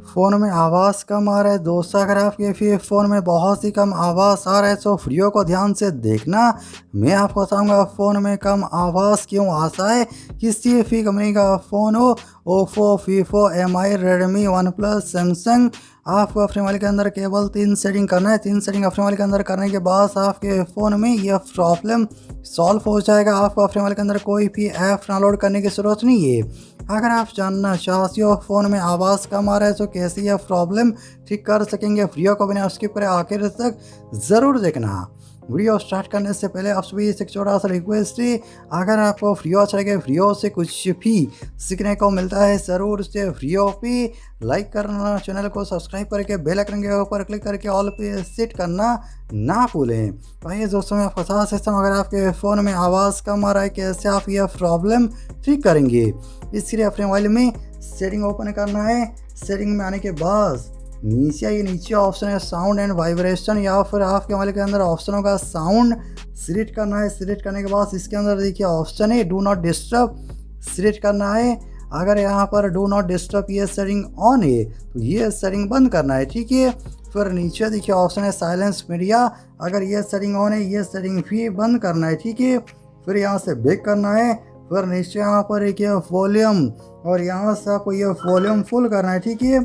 Phone में आवाज़ कम आ रहा है दोस्तों, अगर आपके फिर फ़ोन में बहुत ही कम आवाज़ आ रहा है तो वीडियो को ध्यान से देखना। मैं आपको बताऊंगा फ़ोन में कम आवाज़ क्यों आता है। किसी भी कंपनी का फ़ोन हो, Oppo, Vivo, MI, Redmi, one plus, Samsung, आपको अपने मोबाइल के अंदर केवल 3 सेटिंग करना है। 3 सेटिंग अपने मोबाइल के अंदर करने के बाद आपके फ़ोन में यह प्रॉब्लम सॉल्व हो जाएगा। आपको अपने मोबाइल के अंदर कोई भी ऐप डाउनलोड करने की ज़रूरत नहीं है। अगर आप जानना चाहते हो फ़ोन में आवाज़ कम आ रहा है तो कैसे यह प्रॉब्लम ठीक कर सकेंगे, वीडियो को बिना स्किप करे आखिर तक ज़रूर देखना। वीडियो स्टार्ट करने से पहले आप सभी से एक छोटा सा रिक्वेस्ट है, अगर आपको वीडियो अच्छा लगे, वीडियो से कुछ भी सीखने को मिलता है, ज़रूर उसे वीडियो पे लाइक करना, चैनल को सब्सक्राइब करके बेल आइकन के ऊपर क्लिक करके ऑल पे सेट करना ना भूलें। तो आइए दोस्तों, मैं आपको बता सकता हूँ अगर आपके फ़ोन में आवाज़ कम आ रहा है कैसे आप यह प्रॉब्लम ठीक करेंगे। इसके लिए अपने मोबाइल में सेटिंग ओपन करना है। सेटिंग में आने के बाद नीचे ऑप्शन है साउंड एंड वाइब्रेशन, या फिर आपके मोबाइल के अंदर ऑप्शन होगा साउंड, सिलेक्ट करना है। सिलेक्ट करने के बाद इसके अंदर देखिए ऑप्शन है डू नॉट डिस्टर्ब, सिलेक्ट करना है। अगर यहाँ पर डू नॉट डिस्टर्ब ये सेटिंग ऑन है तो ये सेटिंग बंद करना है, ठीक है। फिर नीचे देखिए ऑप्शन है साइलेंस मीडिया, अगर ये सेटिंग ऑन है ये सेटिंग भी बंद करना है, ठीक है। फिर यहाँ से बैक करना है। फिर नीचे यहाँ पर एक वॉल्यूम, और यहाँ से आपको ये वॉल्यूम फुल करना है, ठीक है।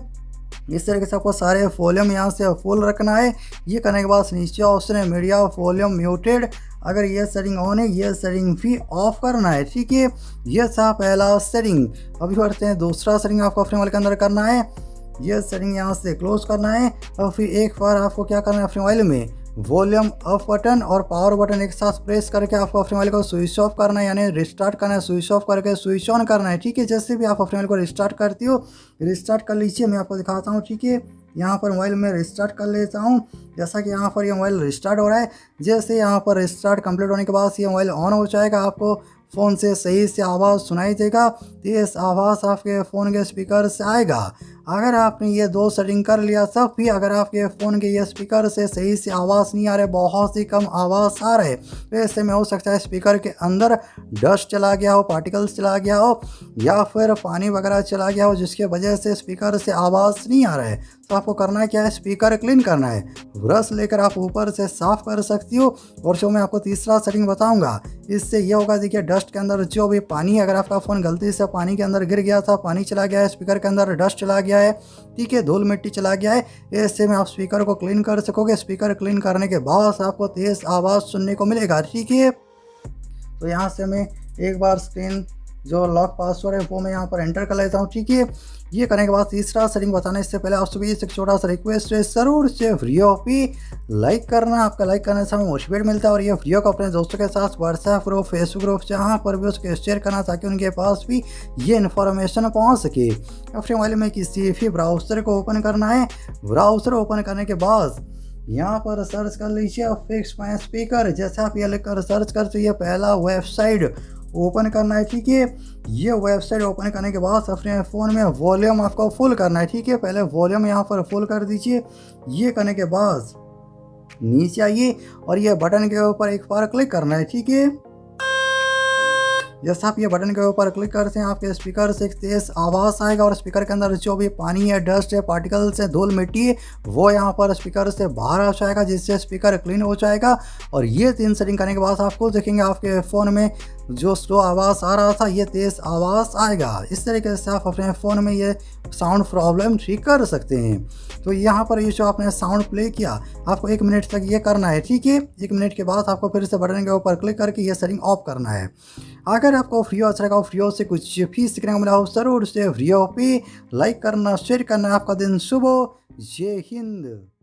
इस तरीके से आपको सारे वॉल्यूम यहाँ से फुल रखना है। ये करने के बाद नीचे ऑप्शन है मीडिया वॉल्यूम म्यूटेड, अगर ये सेटिंग ऑन है ये सेटिंग भी ऑफ करना है, ठीक है। ये था पहला सेटिंग। अभी बढ़ते हैं दूसरा सेटिंग आपको अपने मोबाइल के अंदर करना है। ये सेटिंग यहाँ से क्लोज करना है और फिर एक बार आपको क्या करना है, अपने मोबाइल में वॉल्यूम अप बटन और पावर बटन एक साथ प्रेस करके आपको अपने मोबाइल को स्विच ऑफ करना है, यानी रिस्टार्ट करना है। स्विच ऑफ करके स्विच ऑन करना है, ठीक है। जैसे भी आप अपने मोबाइल को रिस्टार्ट करती हो, रिस्टार्ट कर लीजिए, मैं आपको दिखाता हूँ, ठीक है। यहाँ पर मोबाइल में रिस्टार्ट कर लेता हूँ। जैसा कि यहाँ पर ये मोबाइल रिस्टार्ट हो रहा है, जैसे यहाँ पर रिस्टार्ट कंप्लीट होने के बाद ये मोबाइल ऑन हो जाएगा, आपको फ़ोन से सही से आवाज़ सुनाई देगा। तेज़ आवाज़ आपके फ़ोन के स्पीकर से आएगा। अगर आपने ये 2 सेटिंग कर लिया, तब भी अगर आपके फ़ोन के ये स्पीकर से सही से आवाज़ नहीं आ रहा है, बहुत ही कम आवाज़ आ रहा है, तो ऐसे में हो सकता है स्पीकर के अंदर डस्ट चला गया हो, पार्टिकल्स चला गया हो, या फिर पानी वगैरह चला गया हो, जिसके वजह से स्पीकर से आवाज़ नहीं आ रहा है। तो आपको करना है क्या है, स्पीकर क्लीन करना है। ब्रश लेकर आप ऊपर से साफ़ कर सकती हो। और जो मैं आपको तीसरा सेटिंग बताऊंगा, इससे ये होगा, देखिए डस्ट के अंदर जो भी पानी है, अगर आपका फ़ोन गलती से पानी के अंदर गिर गया था, पानी चला गया है, स्पीकर के अंदर डस्ट चला गया है, ठीक है, धूल मिट्टी चला गया है, ऐसे में आप स्पीकर को क्लीन कर सकोगे। स्पीकर क्लीन करने के बाद आपको तेज़ आवाज़ सुनने को मिलेगा, ठीक है। तो यहाँ से मैं एक बार स्क्रीन जो लॉक पासवर्ड है वो मैं यहाँ पर एंटर कर लेता हूँ, ठीक है। ये करने के बाद तीसरा सेटिंग बताने से पहले आप सभी से एक छोटा सा रिक्वेस्ट है, ज़रूर से वीडियो पे लाइक करना। आपका लाइक करने से हमें मोटिवेट मिलता है, और ये वीडियो को अपने दोस्तों के साथ व्हाट्सएप ग्रुप, फेसबुक ग्रुप, जहाँ पर भी उसके शेयर करना, ताकि उनके पास भी ये इन्फॉर्मेशन पहुँच सके। अपने मोबाइल में किसी भी ब्राउज़र को ओपन करना है। ब्राउज़र ओपन करने के बाद यहाँ पर सर्च कर लीजिए फिक्स माई स्पीकर। जैसे आप ये लिख कर सर्च करते, ये पहला वेबसाइट ओपन करना है, ठीक है। ये वेबसाइट ओपन करने के बाद अपने फ़ोन में वॉल्यूम आपको फुल करना है, ठीक है। पहले वॉल्यूम यहाँ पर फुल कर दीजिए। ये करने के बाद नीचे आइए और ये बटन के ऊपर एक बार क्लिक करना है, ठीक है। जैसे आप ये बटन के ऊपर क्लिक करते हैं, आपके स्पीकर से एक तेज़ आवाज़ आएगा, और स्पीकर के अंदर जो भी पानी है, डस्ट है, पार्टिकल्स है, धूल मिट्टी है, वो यहाँ पर स्पीकर से बाहर आ जाएगा, जिससे स्पीकर क्लीन हो जाएगा। और ये 3 सेटिंग करने के बाद आपको देखेंगे आपके फ़ोन में जो स्लो आवाज़ आ रहा था, ये तेज़ आवाज़ आएगा। इस तरीके से आप अपने फ़ोन में ये साउंड प्रॉब्लम ठीक कर सकते हैं। तो यहाँ पर ये जो आपने साउंड प्ले किया, आपको 1 मिनट तक ये करना है, ठीक है। 1 मिनट के बाद आपको फिर से बटन के ऊपर क्लिक करके ये सेटिंग ऑफ करना है। अगर आपको वीडियो अच्छा लगा, वीडियो से कुछ भी सीखने को मिला हो, ज़रूर से वीडियो पे लाइक करना, शेयर करना। आपका दिन शुभ हो। जय हिंद।